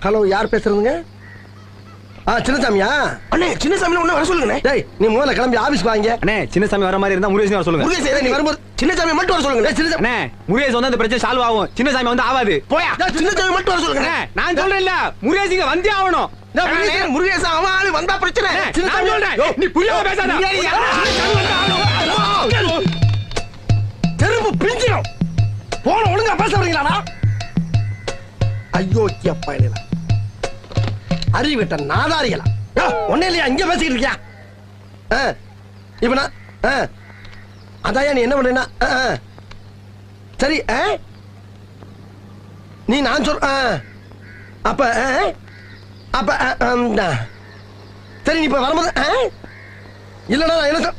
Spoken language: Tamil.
ஹலோ, யார் பேசுறதுங்க? சின்னசாமியா? அண்ணே, சின்னசாமி ஒண்ணு வர சொல்லுங்க. டேய், நீ முதல்ல கிளம்பி ஆபீஸ்க்கு வாங்க. அண்ணே, சின்னசாமி வர மாதிரி இருந்தா முருகேசன் வர சொல்லுங்க. முருகேசன் நீ வரும்போது சின்னசாமி மட்டும் வர சொல்லுங்க. சின்னசாமி அண்ணே, முருகேசன் வந்து அந்த பிரச்சனை சால்வ் ஆகும். சின்னசாமி வந்து ஆவாது. போயா. சின்னசாமி மட்டும் வர சொல்லுங்க. நான் சொல்றேன் இல்ல, முருகேசன் வந்தே ஆகணும். முருகேசன் அவன் ஆளு வந்தா பிரச்சனை. நான் சொல்றேன், நீ புரியாம பேசாத. தெருப்பு பிஞ்சிடும். போன ஒழுங்கா பேச வரீங்களாடா? ஐயோ அப்பா, இல்ல அறிவிட்ட நாதாரிகளா? ஒன்னே இல்லையா, இங்க பேசிக்கிட்டு இருக்கியா? இப்ப நான் அதான் நீ என்ன பண்றீன்னா, சரி நீ நான் சொல் அப்ப அப்ப சரி, நீ இப்ப வரும்போது இல்லடா நான் என்ன